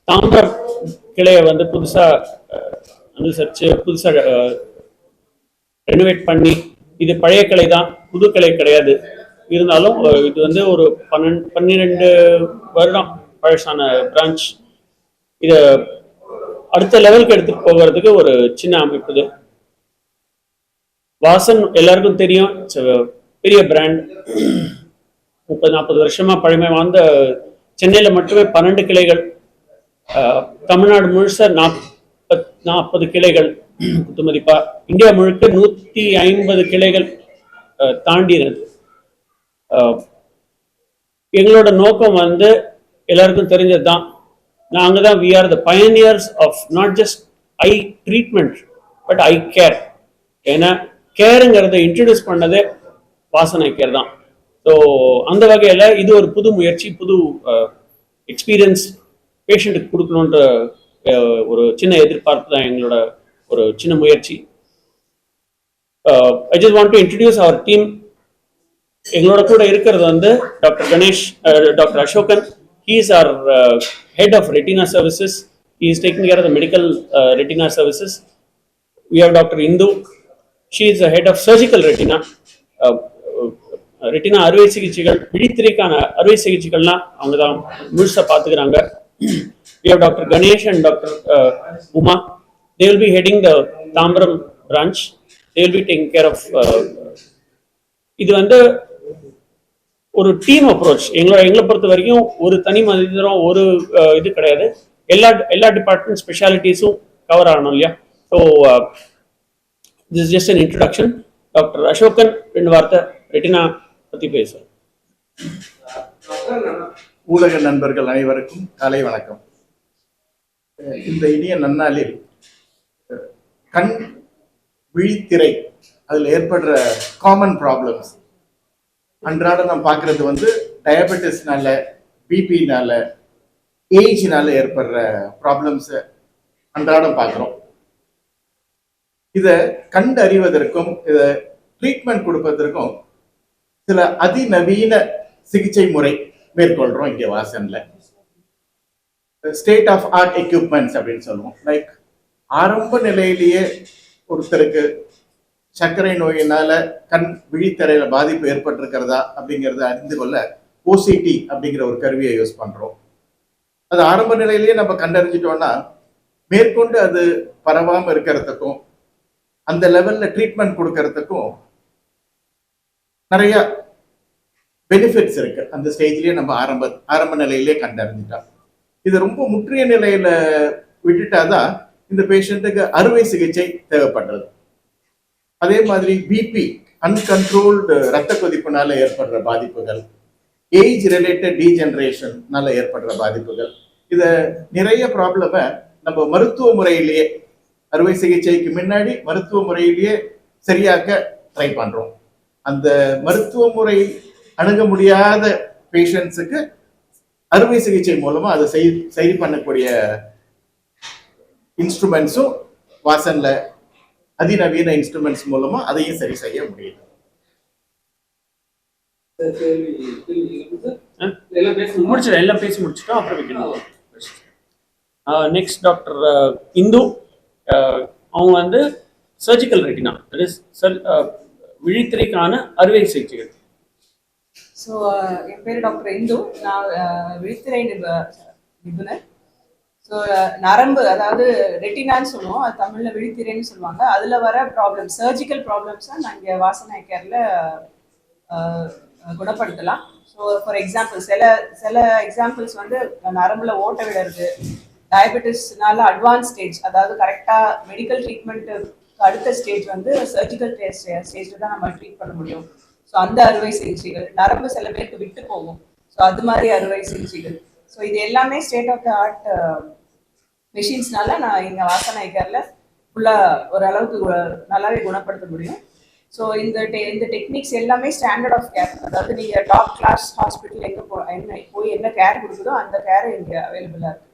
தாம்பரம் கிளையை வந்து புதுசாக அனுசரித்து புதுசாக ரெனோவேட் பண்ணி, இது பழைய கிளை தான், புது கிளை கிடையாது. இருந்தாலும் இது வந்து ஒரு 12 வருடம் பழசான பிரான்ச். இதை அடுத்த லெவலுக்கு எடுத்துட்டு போகிறதுக்கு ஒரு சின்ன அமைப்பு இது. வாசன் எல்லாருக்கும் தெரியும், பெரிய பிராண்ட். 30-40 வருஷமா பழமை வாழ்ந்த சென்னையில் மட்டுமே 12 கிளைகள், தமிழ்நாடு முழுச 40 கிளைகள் குத்துமதிப்பா, இந்தியா முழுக்க 150 கிளைகள் தாண்டினது. எங்களோட நோக்கம் வந்து எல்லாருக்கும் தெரிஞ்சது தான். நாங்கள் தான் we are the pioneers of not just eye treatment but eye care. ஏன்னா கேருங்கிறத இன்ட்ரடியூஸ் பண்ணதே வாசன் ஐ கேர் தான். ஸோ அந்த வகையில் இது ஒரு புது முயற்சி, புது எக்ஸ்பீரியன்ஸ் பேஷண்ட்டுக்கு கொடுக்கணுன்ற ஒரு சின்ன எதிர்பார்ப்பு தான் எங்களோட ஒரு சின்ன முயற்சி. I just want to introduce our team. எங்களோட கூட இருக்கிறது வந்து doctor Ganesh, doctor Ashokan. He is our head of retina services. He is taking care of the medical retina services. We have Dr. Indu. She is the head of surgical retina. Retina அறுவை சிகிச்சைகள், விழித்திரைக்கான அறுவை சிகிச்சைகள்லாம் அவங்க தான் முழுசாக பார்த்துக்கிறாங்க. We have Dr. Ganesh and Dr. Uma. They will be heading the Tambaram branch. They will be taking care of இது வந்து ஒரு டீம் அப்ரோச். எங்களை பொறுத்த வரைக்கும் ஒரு தனி மனிதரும் ஒரு இது கிடையாது. எல்லா டிபார்ட்மெண்ட் ஸ்பெஷாலிட்டிஸும் கவர் ஆகணும் இல்லையா? So this is just an introduction. Doctor Ashokan 2 வார்த்தை ரெட்டினா பற்றி பேசுகிறேன். ஊடக நண்பர்கள் அனைவருக்கும் காலை வணக்கம். இந்த இனிய நன்னாளில் கண் விழித்திரை அதில் ஏற்படுற காமன் ப்ராப்ளம்ஸ் அன்றாட நம்ம பார்க்கறது வந்து டயபெட்டிஸ்னால, பிபினால, ஏஜ்னால ஏற்படுற ப்ராப்ளம்ஸை அன்றாடம் பார்க்குறோம். இதை கண்டறிவதற்கும் இதை ட்ரீட்மெண்ட் கொடுப்பதற்கும் சில அதிநவீன சிகிச்சை முறை மேற்கொள்கிறோம் இங்கே வாசனில். ஸ்டேட் ஆஃப் ஆர்ட் எக்யூப்மெண்ட்ஸ் அப்படின்னு சொல்லுவோம். லைக் ஆரம்ப நிலையிலேயே ஒருத்தருக்கு சர்க்கரை நோயினால கண் விழித்திரையில பாதிப்பு ஏற்பட்டிருக்கிறதா அப்படிங்கிறத அறிந்து கொள்ள ஓசிடி அப்படிங்கிற ஒரு கருவியை யூஸ் பண்றோம். அது ஆரம்ப நிலையிலேயே நம்ம கண்டறிஞ்சிட்டோம்னா மேற்கொண்டு அது பரவாம இருக்கிறதுக்கும் அந்த லெவல்ல ட்ரீட்மெண்ட் கொடுக்கறதுக்கும் நிறைய பெனிஃபிட்ஸ் இருக்கு. அந்த ஸ்டேஜ்லயே நம்ம ஆரம்ப நிலையிலே கண்டறிஞ்சிட்டோம். இது ரொம்ப முற்றிய நிலையில விட்டுட்டாதான் இந்த பேஷண்ட்டுக்கு அறுவை சிகிச்சை தேவைப்படுறது. அதே மாதிரி பிபி, அன்கண்ட்ரோல்டு ரத்த கொதிப்புனால ஏற்படுற பாதிப்புகள், ஏஜ் ரிலேட்டட் டீஜெனரேஷன்னால ஏற்படுற பாதிப்புகள், இதை நிறைய ப்ராப்ளமை நம்ம மருத்துவ முறையிலேயே அறுவை சிகிச்சைக்கு முன்னாடி மருத்துவ முறையிலேயே சரியாக்க ட்ரை பண்றோம். அந்த மருத்துவ முறை அணுக முடியாத பேஷண்ட்ஸுக்கு அறுவை சிகிச்சை மூலமா அதை சரி பண்ணக்கூடிய இன்ஸ்ட்ருமெண்ட்ஸும் வாசன்ல அதிநவீன இன்ஸ்ட்ருமெண்ட்ஸ் மூலமா அதையும் சரி செய்ய முடியும். எல்லாம் பேசி முடிச்சிட்டோம். அப்புறம் நெக்ஸ்ட் டாக்டர் இந்து. அவங்க வந்து சர்ஜிக்கல் ரெட்டினா, விழித்திரைக்கான அறுவை சிகிச்சைகள். ஸோ என் பேர் டாக்டர் இந்து. நான் விழித்திரை நிபுணர். ஸோ நரம்பு, அதாவது ரெட்டினான்னு சொல்லுவோம், அது தமிழில் விழித்திரைன்னு சொல்லுவாங்க. அதில் வர ப்ராப்ளம், சர்ஜிக்கல் ப்ராப்ளம்ஸை நாங்கள் வாசன் ஐ கேரில் குணப்படுத்தலாம். ஸோ ஃபார் எக்ஸாம்பிள் சில எக்ஸாம்பிள்ஸ் வந்து நரம்புல ஓட்ட விடுறது, டயபெட்டிஸ்னால அட்வான்ஸ் ஸ்டேஜ், அதாவது கரெக்டாக மெடிக்கல் ட்ரீட்மெண்ட்டு அடுத்த ஸ்டேஜ் வந்து சர்ஜிக்கல் ஸ்டேஜில் தான் நம்ம ட்ரீட் பண்ண முடியும். ஸோ அந்த அறுவை சிகிச்சைகள், நரம்பு சில பேருக்கு விட்டு போகும், ஸோ அது மாதிரி அறுவை சிகிச்சைகள். ஸோ இது எல்லாமே ஸ்டேட் ஆஃப் த ஆர்ட் மெஷின்ஸ்னால நான் இங்கே வாசன் ஐ கேரில் ஃபுல்லாக ஓரளவுக்கு நல்லாவே குணப்படுத்த முடியும். ஸோ இந்த டெக்னிக்ஸ் எல்லாமே ஸ்டாண்டர்ட் ஆஃப் கேர், அதாவது நீங்கள் டாப் கிளாஸ் ஹாஸ்பிட்டல் எங்கே போய் என்ன கேர் கொடுக்குதோ அந்த கேர் இங்கே அவைலபிளாக இருக்குது.